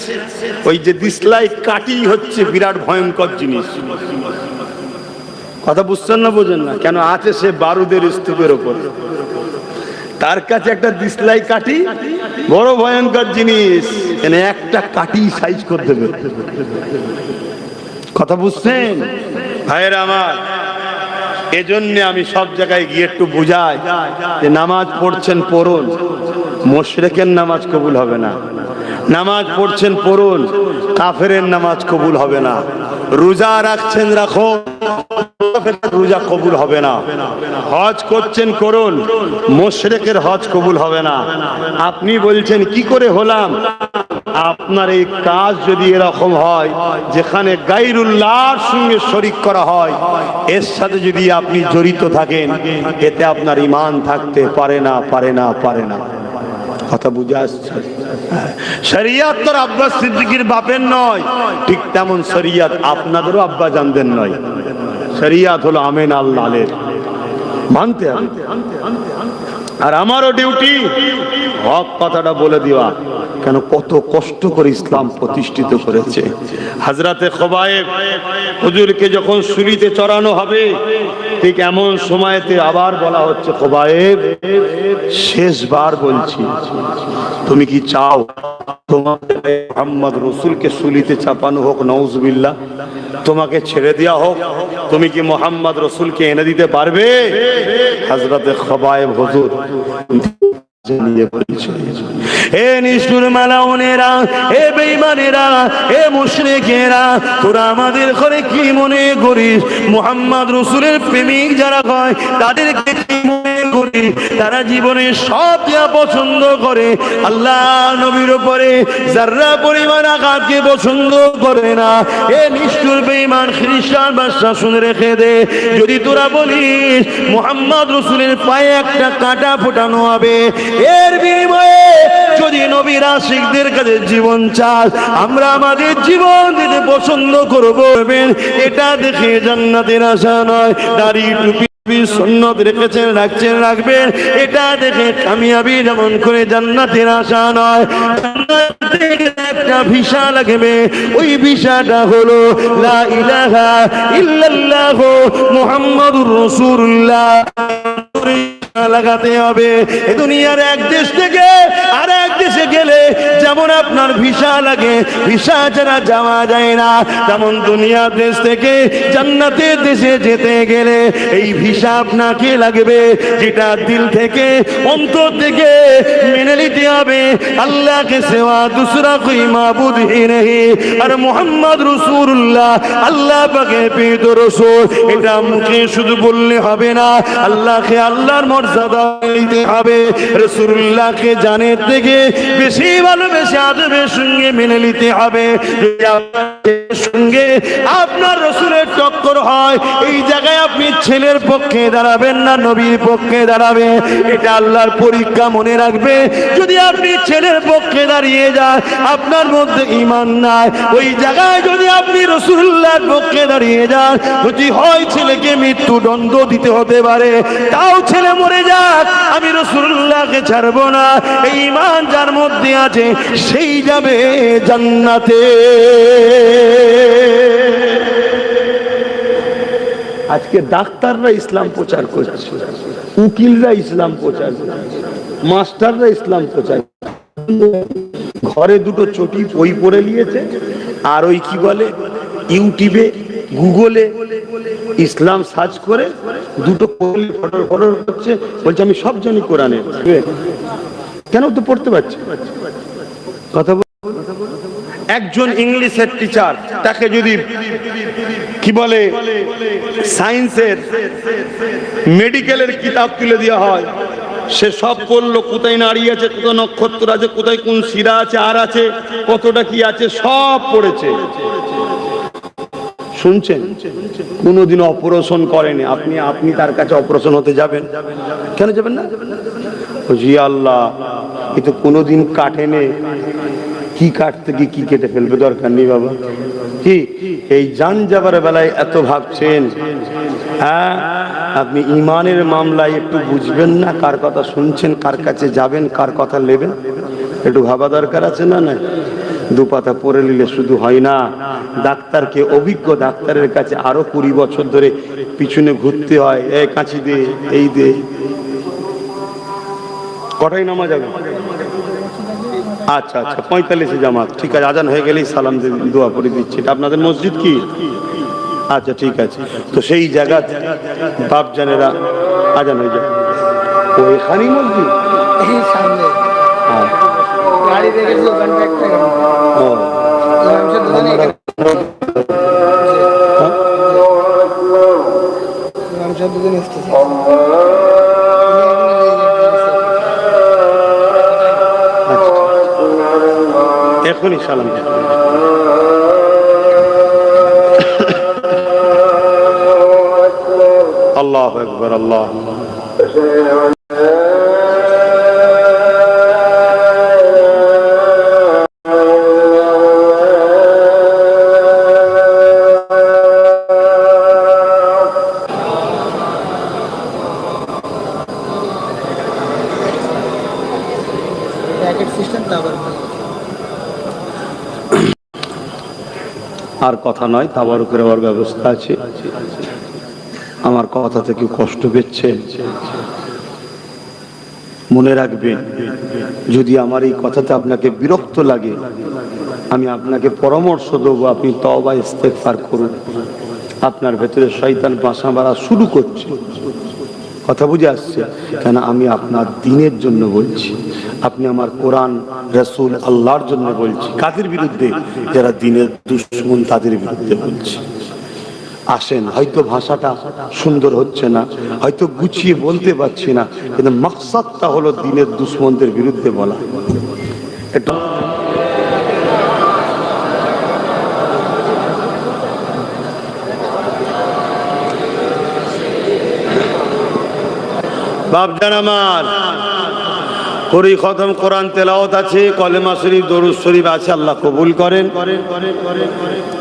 ওই যে দিশলাই কাটি হচ্ছে বিরাট ভয়ঙ্কর জিনিস। কথা বুঝছেন না? বোঝেন না? কেন? আছে সে বারুদের স্তূপের উপর, তার কাছে একটা দিশলাই কাঠি বড় ভয়ঙ্কর জিনিস, একটা কাঠি সাইজ করে দেবে। কথা বুঝছেন ভাইয়েরা আমার? এজন্য আমি সব জায়গায় গিয়ে একটু বুঝাই যে নামাজ পড়ছেন পড়ুন, মুশরিকের নামাজ কবুল হবে না। নামাজ পড়ছেন পড়ুন, কাফেরের নামাজ কবুল হবে না। রোজা রাখছেন রাখো, রোজা কবুল হবে না। হজ করছেন করুন, মুশরিকের হজ কবুল হবে না। আপনি বলছেন কি করে হলাম? আপনার এই কাজ যদি এরকম হয় যেখানে গায়রুল্লাহর সঙ্গে শরীক করা হয়, এর সাথে যদি আপনি জড়িত থাকেন, এতে আপনার ঈমান থাকতে পারে না, পারে না, পারে না। কথা বুঝে আসছে? শরিয়ত তো আব্বাস সিদ্দিকীর বাপের নয়, ঠিক তেমন শরিয়ত আপনাদেরও আব্বা জানদের নয়। শরিয়ত হলো আমিন আল্লাহর, মানতে হবে। আর আমারও ডিউটি হক কথাটা বলে দেওয়া। কেন? কত কষ্ট করে ইসলাম প্রতিষ্ঠিত করেছে। হযরতে খুবাইব হুজুরকে যখন শুলিতে চড়ানো হবে, ঠিক এমন সময়তে আবার বলা হচ্ছে, খুবাইব শেষবার বলছি, তুমি কি চাও তোমাকে মুহাম্মদ রাসূলকে শুলিতে চাপানো হোক? নাউজুবিল্লাহ। তোমাকে ছেড়ে দেওয়া হোক? তুমি কি মুহাম্মদ রাসূলকে এনে দিতে পারবে? হযরতে খুবাইব হুজুর হে নিষ্ঠুর মালাউনেরা, হে বেঈমানেরা, হে মুশরিকেরা, তোরা আমাদের ঘরে কি মনে করিস? মুহাম্মদ রাসূলের প্রেমিক যারা হয় তাদেরকে কি মনে করিস? তারা জীবনে সব যা পছন্দ করে, আল্লাহ নবীর উপরে যারা পরিমাণ আঘাতকে পছন্দ করে না। হে নিষ্ঠুর বেঈমান খ্রিস্টান বাদশা, শুনে রেখে দে, যদি তোরা বলিস মুহাম্মদ রাসূলের পায়ে একটা কাঁটা ফোটানো হবে, এর বিনিময়ে যদি নবীর আশিকদের কাছে জীবন চাস, আমরা আমাদের জীবন দিতে পছন্দ করব, এটা দেখে জান্নাতের আশা নয়। দাড়ি টুপি সুন্নত রেখেছেন, রাখছেন, রাখবেন, এটা দেখে কামিয়াবি যেমন করে জান্নাতের আশা নয়। একটা ভিসা লাগবে, ওই ভিসাটা হলো লা ইলাহা ইল্লাল্লাহু মুহাম্মাদুর রাসূলুল্লাহ। লাগাতে হবে। এ দুনিয়ার এক দেশ থেকে আর এক দেশে গেলে যেমন আপনার ভিসা লাগে, ভিসা ছাড়া যাওয়া যায় না, তেমন দুনিয়ার দেশ থেকে জান্নাতের দেশে যেতে গেলে এই ভিসা আপনাকে লাগবে, যেটা দিল থেকে অন্তর থেকে মেনে নিতে হবে। আল্লাহ কে সেवा दूसरा कोई माबूद ही नहीं और मोहम्मद रसूलुल्लाह আল্লাহ পাকের প্রিয় রাসূল। এটা মুখে শুধু বললে হবে না, আল্লাহকে আল্লাহর মর্যাদা দিতে হবে। রাসূলুল্লাহকে জানের থেকে বেশি ভালোবেসে আদবের সঙ্গে মেনে নিতে হবে। যদি আপনার সঙ্গে আপনার রাসূলের টক্কর হয়, এই জায়গায় আপনি ছেলের পক্ষে দাঁড়াবেন না নবীর পক্ষে দাঁড়াবেন, এটা আল্লাহর পরীক্ষা, মনে রাখবে। যদি আপনি ছেলের পক্ষে দাঁড়িয়ে যান, আপনার মধ্যে ঈমান নাই, ওই জায়গায় যদি আপনি রাসূলুল্লাহর পক্ষে দাঁড়িয়ে যান, যদি হয় ছেলেকে মৃত্যুদণ্ড দিতে হতে পারে, তাও ছেলে মরে যাক, আমি রাসূলুল্লাহকে ছাড়বো না। এই ঈমান যার মধ্যে আছে সেই যাবে জান্নাতে। আজকে ডাক্তাররা ইসলাম প্রচার করছে, উকিলরা ইসলাম প্রচার করছে, মাস্টাররা ইসলাম প্রচার করছে। ঘরে দুটো চটি বই পড়ে নিয়েছে, আর ওই কি বলে ইউটিউবে গুগলে ইসলাম সার্চ করে দুটো ফটো করছে, বলছে আমি সব জানি কোরআনের। কেন তো পড়তে পারছি কথা। একজন ইংলিশের টিচার, তাকে যদি কি বলে সায়েন্সের মেডিকেলের কিতাব তুলে দেওয়া হয়, সে সব পড়লো, কোথায় নাড়ি আছে, কোথায় নক্ষত্র আছে, কোথায় কোন শিরা আছে, আর আছে কতটা কি আছে, সব পড়েছে। শুনছেন? কোনোদিন অপারেশন করেনি। আপনি তার কাছে অপারেশন হতে যাবেন? কেন যাবেন না? জি আল্লাহ, এ তো কোনোদিন কাটেনি, কি কাটতে গিয়ে কি কেটে ফেলবে, দরকার নেই বাবা। কি এই জান যাবার বেলায় এত ভাবছেন? হ্যাঁ, আপনি ইমানের মামলায় একটু বুঝবেন না, কার কথা শুনছেন, কার কাছে যাবেন, কার কথা নেবেন, একটু ভাবা দরকার আছে না? না, দুপাতা পড়ে নিলে শুধু হয় না। ডাক্তারকে, অভিজ্ঞ ডাক্তারের কাছে আরো 20 বছর ধরে পিছনে ঘুরতে হয়। এই কাঁচি দে, এই দে। কটাই নামাজ যাবে? আচ্ছা আচ্ছা, 45 জামাত, ঠিক আছে। আজান হয়ে গেলেই সালাম দোয়া পড়ে দিচ্ছি। এটা আপনাদের মসজিদ কি? আচ্ছা ঠিক আছে। তো সেই জায়গা বাপ জানেরা আজান হয়ে যায়, ওইখানেই মসজিদ। গাড়ি দেখে দোকানটা একটা দুদিন এসেছে। এখনই সালাম। আল্লাহু আকবার, আল্লাহ। আর কথা নয়, তাবারুকের হওয়ার ব্যবস্থা আছে। আমার কথা থেকে কষ্ট পেচ্ছেন, মনে রাখবেন, যদি আমার এই কথাতে আপনাকে বিরক্ত লাগে, আমি আপনাকে পরামর্শ দেবো, আপনি তওবা ইস্তেগফার করুন। আপনার ভেতরে শয়তান বাসা বাঁধা শুরু করছে। কথা বুঝে আসছে? কেন আমি আপনার দ্বীনের জন্য বলছি, আপনি আমার কোরআন, রাসূল, আল্লাহর জন্য বলছি। কাদের বিরুদ্ধে? যারা দ্বীনের দুশমন, তাদের বিরুদ্ধে বলছি। আসেন, হয়তো ভাষাটা সুন্দর হচ্ছে না, হয়তো গুছিয়ে বলতে পারছি না, কিন্তু মাকসাদটা হলো দ্বীনের দুশমনদের বিরুদ্ধে বলা। একটু বাপজান আমার, করি খতম কোরআন তেলাওয়াত আছে, কলেমা শরীফ, দরুদ শরীফ আছে। আল্লাহ কবুল করেন,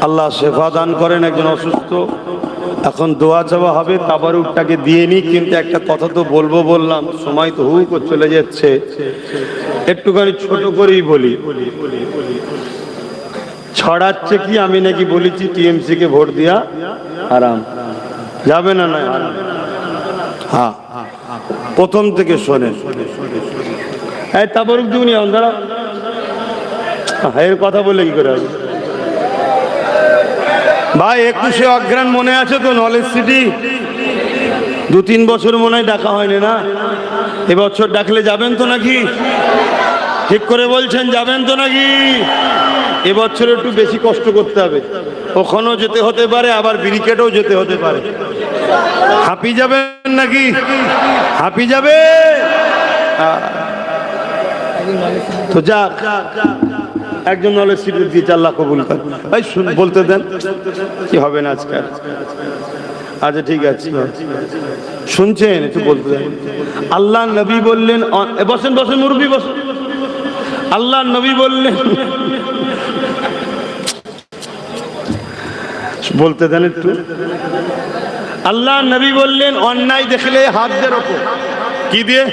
আল্লাহ শেফা দান করেন। একজন অসুস্থ, এখন দোয়া চাওয়া হবে, তাবারুকটাকে দিয়ে নি। কিন্তু একটা কথা তো বলবো বললাম, সময় তো হুক চলে যাচ্ছে, একটুখানি ছোট করেই বলি। ছড়াচ্ছে কি আমি নাকি বলেছি টিএমসি কে ভোট দিয়া হারাম, যাবে না? না, হ্যাঁ। প্রথম থেকে শোনেন। এই তাবরুক দিউনি দাঁড়া, এর কথা বলে কি করে হবে ভাই? 21শে অগ্রহায়ণ মনে আছে তো? নলেজ সিটি 2-3 বছর মনে হয় ডাকা হয়নি না? এবছর ডাকলে যাবেন তো নাকি? ঠিক করে বলছেন, যাবেন তো নাকি? এবছর একটু বেশি কষ্ট করতে হবে, ওখানেও যেতে হতে পারে, আবার ব্রিকেটেও যেতে হতে পারে। হাঁপি যাবেন নাকি? হাঁপি যাবে তো যাক, একজন নলেজ সিটি দিয়ে 4 লাখ কবুল কর ভাই। বলতে দেন কি হবে না আজকাল। আচ্ছা ঠিক আছে, শুনছেন? একটু বলতে দেন। আল্লাহ নবী বললেন, বসেন বসেন মুরব্বি বসেন। আল্লাহ নবী বললেন, বলতে দেন একটু। আল্লাহ নবী বললেন, অন্যায় দেখলে হাত দিয়ে রোখো। কি দিয়ে?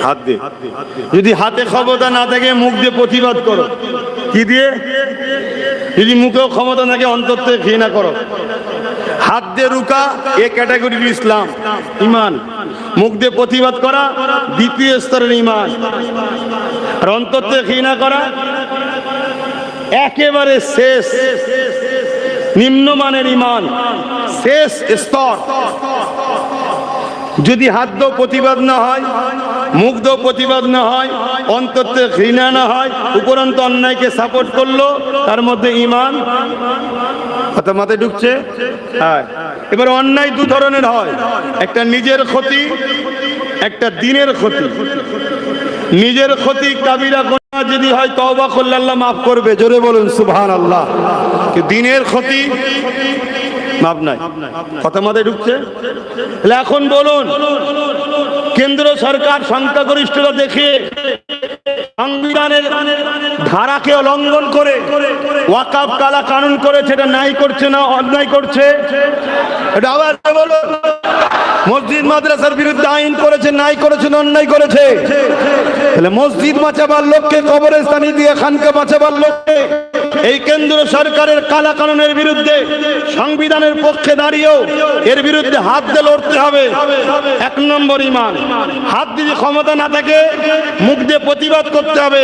হাত দিয়ে। যদি হাতে ক্ষমতা না থাকে মুখ দিয়ে প্রতিবাদ করো। কি দিয়ে? যদি মুখেও ক্ষমতা থাকে অন্তর থেকে ঘৃণা করো। হাত দিয়ে রুকা এ ক্যাটাগরির ইসলাম ইমান, মুখ দিয়ে প্রতিবাদ করা দ্বিতীয় স্তরের ইমান, আর অন্তর থেকে ঘৃণা করা একেবারে শেষ নিম্নমানের ইমান, শেষ স্তর। যদি হাত দিয়েও প্রতিবাদ না হয়, মুখ দিয়েও প্রতিবাদ না হয়, অন্তর থেকে ঘৃণা না হয়, উপরন্ত অন্যায়কে সাপোর্ট করলো, তার মধ্যে ইমান কথা মাথায় ঢুকছে? হ্যাঁ। এবার অন্যায় 2 ধরনের হয়, একটা নিজের ক্ষতি, একটা দিনের ক্ষতি। নিজের ক্ষতি কাবিরা গুনাহ যদি হয় তওবা করলে আল্লাহ মাফ করবে, জোরে বলুন সুবহানাল্লাহ। দিনের ক্ষতি মাপ নাই, কথা মাথায় ঢুকছে? এখন বলুন, কেন্দ্র সরকার সংখ্যাগরিষ্ঠতা দেখে সংবিধানের ধারাকে লঙ্ঘন করে ওয়াকফ কালা কানুন করেছে, এটা নাই করছে না অন্যায় করছে? এটা আবার বলুন। মসজিদ মাদ্রাসার বিরুদ্ধে আইন করেছে, নাই করেছে না অন্যায় করেছে? তাহলে মসজিদ বাঁচাবার লোককে, কবরস্থানি দিয়ে খানকে বাঁচাবার লোককে এই কেন্দ্র সরকারের কালা কানুনের বিরুদ্ধে সংবিধানের পক্ষে দাঁড়িয়েও এর বিরুদ্ধে হাত দিয়ে লড়তে হবে। 1 নম্বর ইমান। হাত দিয়ে ক্ষমতা না থাকে মুখ দিয়ে প্রতিবাদ করতে হবে,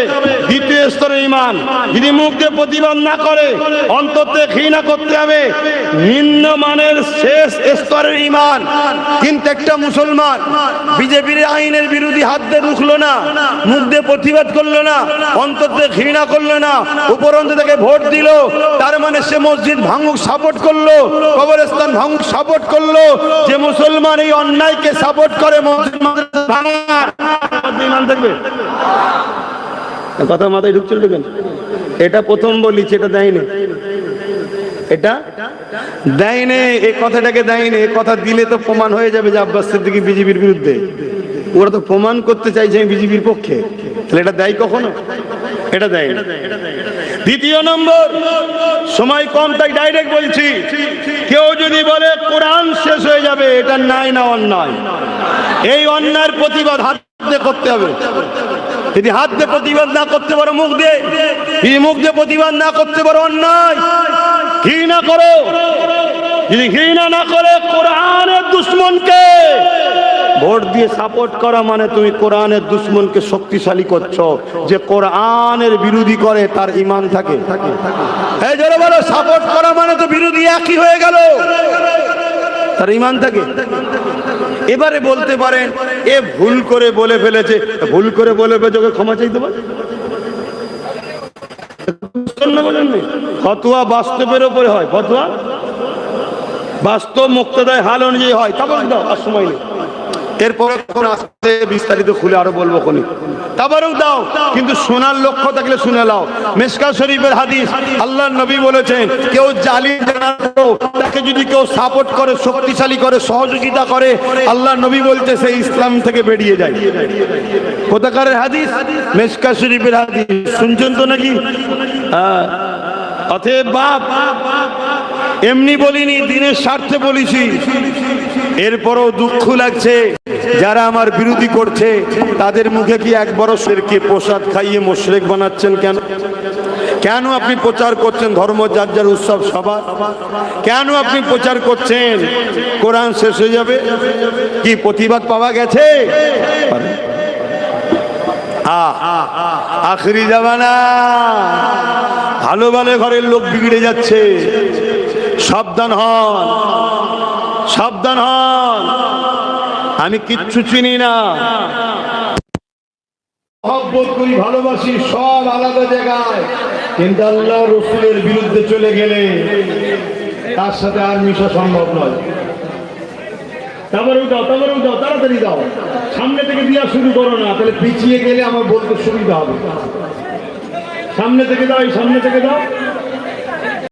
দ্বিতীয় স্তরের ইমান। যদি মুখ দিয়ে প্রতিবাদ না করে অন্তর থেকে ঘৃণা করতে হবে, নিম্নমানের শেষ স্তরের ইমান। কিন্তু একটা মুসলমান বিজেপির আইনের বিরোধী হাত দিয়ে রুখলো না, মুখ দিয়ে প্রতিবাদ করলো না, অন্তর থেকে ঘৃণা করলো না, উপরন্ত থেকে ভোট দিল, তার মানে সে মসজিদ ভাঙুক সাপোর্ট করলো, কবরস্থান ভাঙুক সাপোর্ট করলো। যে মুসলমান এই অন্যায়কে সাপোর্ট করে মসজিদ ভাঙার ইমান থাকবে? কথা মাথায় ঢুকছিল কেন? এটা প্রথম বলিছি, এটা দেয়নি, এটা দেয়নি, এই কথাটাকে দেয়নি। এই কথা দিলে তো প্রমাণ হয়ে যাবে যে আব্বাস সিদ্দিকী বিজেপির বিরুদ্ধে। ওরা তো প্রমাণ করতে চাইছে আমি বিজেপির পক্ষে, তাহলে এটা দেয় কখনো? এটা দেয় না। দ্বিতীয় নম্বর, সময় কম তাই ডাইরেক্ট বলছি, কেউ যদি বলে কোরআন শেষ হয়ে যাবে, এটা নাই না অন্যায়। এই অন্যায়ের প্রতিবাদ হাত দিয়ে করতে হবে। যদি হাত দিয়ে প্রতিবাদ না করতে পারো মুখ দিয়ে, যদি মুখ দিয়ে প্রতিবাদ না করতে পারো অন্যায় ঘৃণা করো। যদি ঘৃণা না করে কোরআনের দুশ্মনকে ভোট দিয়ে সাপোর্ট করা মানে তুমি কোরআনের দুশ্মনকে শক্তিশালী করছো। যে কোরআনের বিরোধী করে তার ঈমান থাকে। এই যারা বলো সাপোর্ট করা মানে তো বিরোধী একই হয়ে গেল, তার ঈমান থাকে। এবারে বলতে পারেন এ ভুল করে বলে ফেলেছে, ভুল করে বলে ফেলেছে, ওকে ক্ষমা চাইতে পারে? ফতোয়া বাস্তবের উপরে হয়, ফতোয়া বাস্তব মুক্তদায় হাল অনুযায়ী হয়। তাবারুক দাও, আর সময় নেই, এরপরে আসতে বিস্তারিত খুলে আরো বলবো কোনি। তাবারুক দাও, কিন্তু শোনার লক্ষ্য থাকলে শুনে নাও। মিশকাত শরীফের হাদিস, আল্লাহর নবী বলেছেন কেউ জালিম জানাতো তাকে যদি কেউ সাপোর্ট করে, শক্তিশালী করে, সহযোগিতা করে, আল্লাহর নবী বলতে সে ইসলাম থেকে বেরিয়ে যায়। কোথাকারের হাদিস? মিশকাত শরীফের হাদিস। শুনছেন তো নাকি? হ্যাঁ। অতএব বাপ এমনি বলিনি, দিনের স্বার্থে বলেছি। এরপরও দুঃখ লাগছে যারা আমার বিরোধী করছে তাদের মুখে কি 1 বছরকে প্রসাদ খাইয়ে মুশরিক বানাচ্ছেন কেন? কেন আপনি প্রচার করছেন ধর্ম যার যার উৎসব সবার? কেন আপনি প্রচার করছেন কোরআন শেষ হয়ে যাবে? কি প্রতিবাদ পাওয়া গেছে? আখরি জামানা, ভালো ভালো ঘরের লোক বিগড়ে যাচ্ছে। সাবধান হন, সাবধান হন। আমি কিচ্ছু চিনি না, মহব্বত করি, ভালোবাসি, সব আলাদা জায়গায়, কিন্তু আল্লাহ রসুলের বিরুদ্ধে চলে গেলে তার সাথে আর মিশা সম্ভব নয়। তারপরেও দাও, তারপরেও দাও, তাড়াতাড়ি দাও, সামনে থেকে দেওয়া শুরু করো না, তাহলে পিছিয়ে গেলে আমার বলতে সুবিধা হবে। সামনে থেকে দাও, এই সামনে থেকে দাও।